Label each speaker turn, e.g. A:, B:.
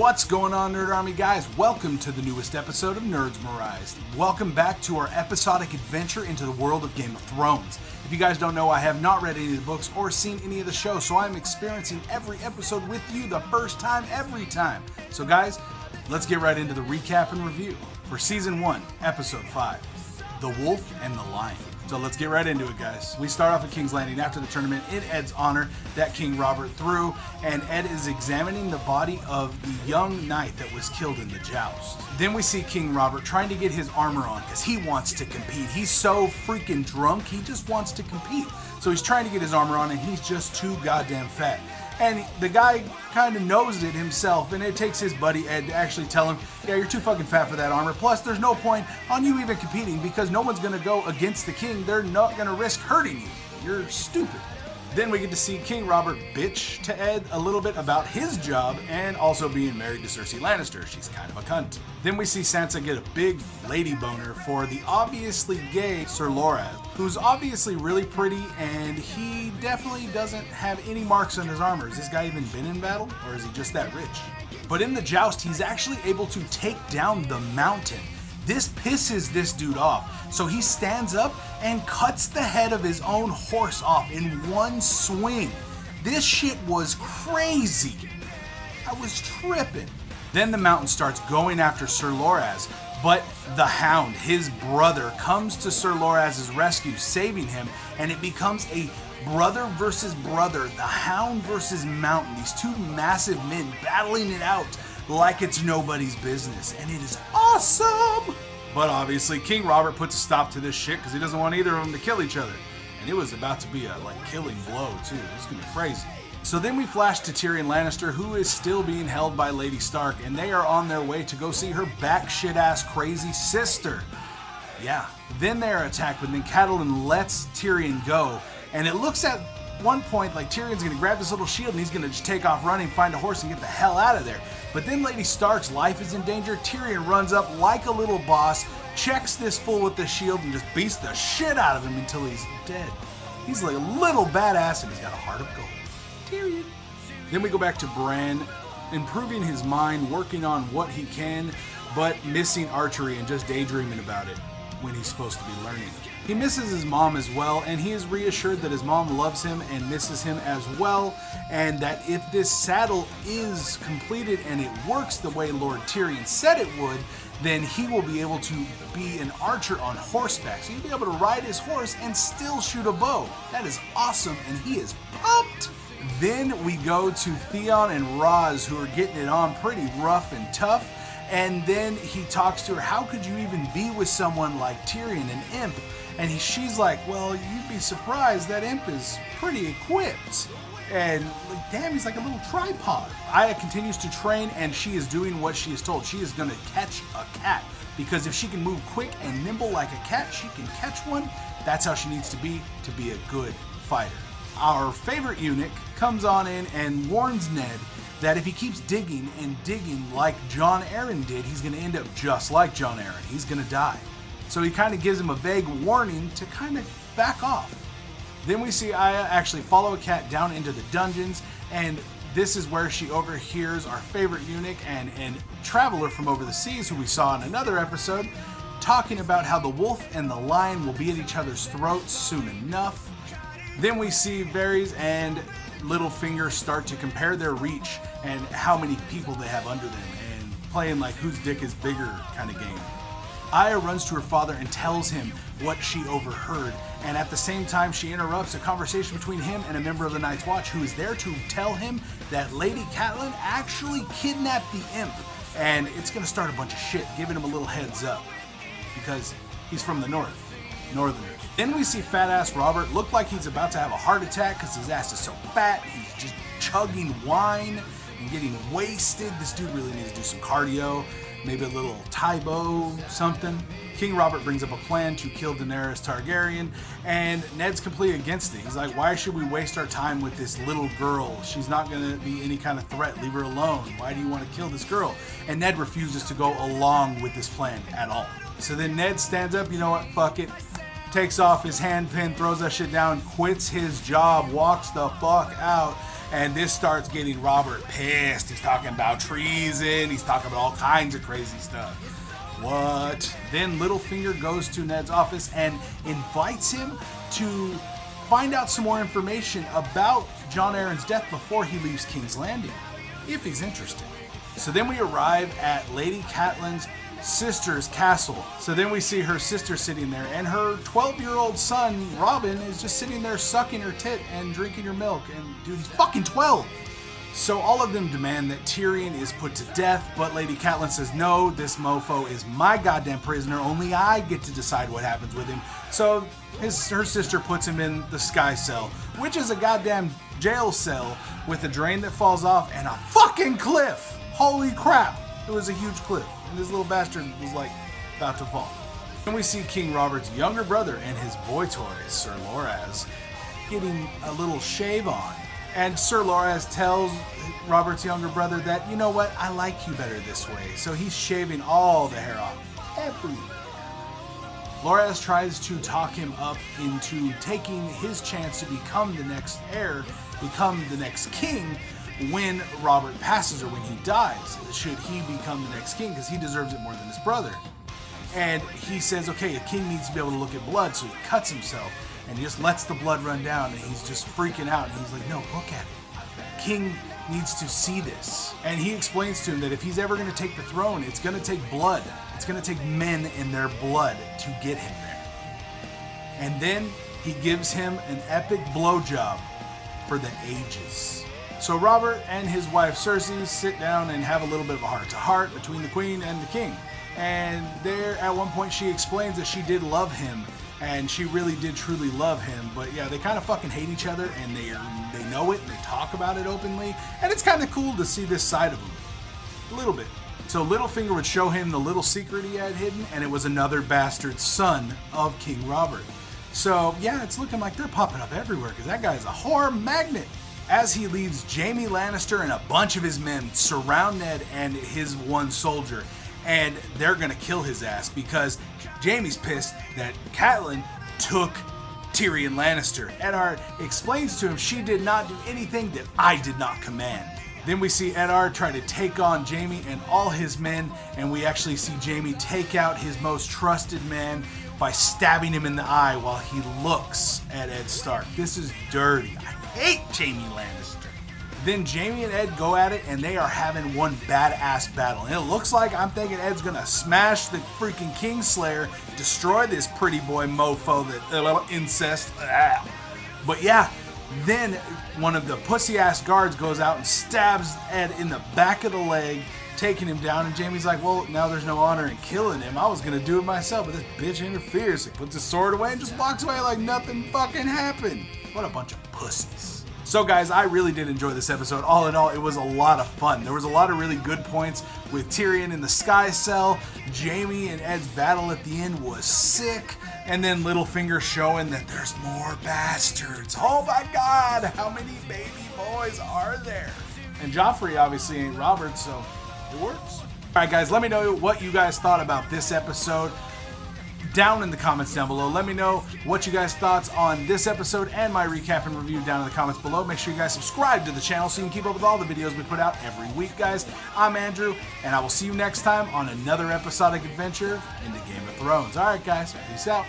A: What's going on, Nerd Army guys? Welcome to the newest episode of Nerdsmerized. Welcome back to our episodic adventure into the world of Game of Thrones. If you guys don't know, I have not read any of the books or seen any of the show, so I'm experiencing every episode with you the first time, every time. So guys, let's get right into the recap and review for Season 1, Episode 5, The Wolf and the Lion. So let's get right into it, guys. We start off at King's Landing after the tournament in Ed's honor that King Robert threw, and Ed is examining the body of the young knight that was killed in the joust. Then we see King Robert trying to get his armor on because he wants to compete. He's so freaking drunk, he just wants to compete. So he's trying to get his armor on and he's just too goddamn fat. And the guy kind of knows it himself, and it takes his buddy Ed to actually tell him, yeah, you're too fucking fat for that armor. Plus, there's no point on you even competing because no one's going to go against the king. They're not going to risk hurting you. You're stupid. Then we get to see King Robert bitch to Ed a little bit about his job and also being married to Cersei Lannister. She's kind of a cunt. Then we see Sansa get a big lady boner for the obviously gay Sir Loras, who's obviously really pretty, and he definitely doesn't have any marks on his armor. Has this guy even been in battle, or is he just that rich? But in the joust, he's actually able to take down the mountain. This pisses this dude off, so he stands up and cuts the head of his own horse off in one swing. This shit was crazy. I was tripping. Then the mountain starts going after Sir Loras, but the Hound, his brother, comes to Sir Loras' rescue, saving him, and it becomes a brother versus brother, the Hound versus Mountain, these two massive men battling it out like it's nobody's business, and it is awesome! But obviously, King Robert puts a stop to this shit because he doesn't want either of them to kill each other. And it was about to be a killing blow too. It's gonna be crazy. So then we flash to Tyrion Lannister, who is still being held by Lady Stark, and they are on their way to go see her batshit ass crazy sister. Yeah. Then they're attacked, but then Catelyn lets Tyrion go, and it looks at one point like Tyrion's gonna grab this little shield and he's gonna just take off running, find a horse, and get the hell out of there. But then Lady Stark's life is in danger. Tyrion runs up like a little boss, checks this fool with the shield, and just beats the shit out of him until he's dead. He's like a little badass, and he's got a heart of gold. Tyrion. Then we go back to Bran, improving his mind, working on what he can, but missing archery and just daydreaming about it when he's supposed to be learning. He misses his mom as well, and he is reassured that his mom loves him and misses him as well, and that if this saddle is completed and it works the way Lord Tyrion said it would, then he will be able to be an archer on horseback. So he'll be able to ride his horse and still shoot a bow. That is awesome, and he is pumped. Then we go to Theon and Ros, who are getting it on pretty rough and tough. And then he talks to her, how could you even be with someone like Tyrion, an imp? And she's like, well, you'd be surprised, that imp is pretty equipped. And damn, he's like a little tripod. Aya continues to train, and she is doing what she is told. She is gonna catch a cat, because if she can move quick and nimble like a cat, she can catch one. That's how she needs to be a good fighter. Our favorite eunuch comes on in and warns Ned that if he keeps digging and digging like Jon Arryn did, he's going to end up just like Jon Arryn. He's going to die. So he kind of gives him a vague warning to kind of back off. Then we see Aya actually follow a cat down into the dungeons, and this is where she overhears our favorite eunuch and traveler from over the seas, who we saw in another episode, talking about how the wolf and the lion will be at each other's throats soon enough. Then we see Varys and Littlefinger start to compare their reach and how many people they have under them, and playing like whose dick is bigger kind of game. Aya runs to her father and tells him what she overheard, and at the same time she interrupts a conversation between him and a member of the Night's Watch, who is there to tell him that Lady Catelyn actually kidnapped the imp, and it's going to start a bunch of shit, giving him a little heads up because he's from the north, northerners. Then we see fat ass Robert look like he's about to have a heart attack because his ass is so fat. He's just chugging wine and getting wasted. This dude really needs to do some cardio, maybe a little Tybo, something. King Robert brings up a plan to kill Daenerys Targaryen, and Ned's completely against it. He's like, why should we waste our time with this little girl? She's not going to be any kind of threat. Leave her alone. Why do you want to kill this girl? And Ned refuses to go along with this plan at all. So then Ned stands up, you know what, fuck it. Takes off his handpin, throws that shit down, quits his job, walks the fuck out, And this starts getting Robert pissed. He's talking about treason. He's talking about all kinds of crazy stuff. What? Then Littlefinger goes to Ned's office and invites him to find out some more information about Jon Arryn's death before he leaves King's Landing, if he's interested. So then we arrive at Lady Catelyn's sister's castle. So then we see her sister sitting there, and her 12-year-old son, Robin, is just sitting there sucking her tit and drinking her milk. And dude, he's fucking 12. So all of them demand that Tyrion is put to death, but Lady Catelyn says, no, this mofo is my goddamn prisoner. Only I get to decide what happens with him. So her sister puts him in the Sky Cell, which is a goddamn jail cell with a drain that falls off and a fucking cliff. Holy crap. It was a huge cliff, and this little bastard was like about to fall. Then we see King Robert's younger brother and his boy toy, Sir Loras, getting a little shave on. And Sir Loras tells Robert's younger brother that, you know what, I like you better this way. So he's shaving all the hair off. Everywhere. Loras tries to talk him up into taking his chance to become the next heir, become the next king, when Robert passes or when he dies, should he become the next king, because he deserves it more than his brother. And he says, okay, a king needs to be able to look at blood, so he cuts himself and he just lets the blood run down, and he's just freaking out, and he's like, no, look at it. King needs to see this. And he explains to him that if he's ever going to take the throne, it's going to take blood. It's going to take men and their blood to get him there. And then he gives him an epic blowjob for the ages. So Robert and his wife Cersei sit down and have a little bit of a heart-to-heart between the queen and the king. And there, at one point, she explains that she did love him, and she really did truly love him. But yeah, they kind of fucking hate each other, and they know it, and they talk about it openly. And it's kind of cool to see this side of him. A little bit. So Littlefinger would show him the little secret he had hidden, and it was another bastard son of King Robert. So yeah, it's looking like they're popping up everywhere, because that guy's a whore magnet. As he leaves, Jaime Lannister and a bunch of his men surround Ned and his one soldier, and they're gonna kill his ass because Jaime's pissed that Catelyn took Tyrion Lannister. Eddard explains to him she did not do anything that I did not command. Then we see Eddard try to take on Jaime and all his men, and we actually see Jaime take out his most trusted man by stabbing him in the eye while he looks at Ed Stark. This is dirty. I hate Jaime Lannister. Then Jaime and Ed go at it, and they are having one badass battle. And it looks like, I'm thinking Ed's gonna smash the freaking Kingslayer, destroy this pretty boy mofo that incest. But yeah, then one of the pussy ass guards goes out and stabs Ed in the back of the leg, taking him down. And Jaime's like, well, now there's no honor in killing him. I was gonna do it myself, but this bitch interferes. He puts his sword away and just walks away like nothing fucking happened. What a bunch of pussies. So guys, I really did enjoy this episode. All in all, it was a lot of fun. There was a lot of really good points with Tyrion in the Sky Cell. Jaime and Ed's battle at the end was sick. And then Littlefinger showing that there's more bastards. Oh my God, how many baby boys are there? And Joffrey obviously ain't Robert, so it works. All right, guys, let me know what you guys thought about this episode down in the comments down below. Let me know what you guys' thoughts on this episode and my recap and review down in the comments below. Make sure you guys subscribe to the channel so you can keep up with all the videos we put out every week, guys. I'm Andrew, and I will see you next time on another episodic adventure into Game of Thrones. All right, guys, peace out.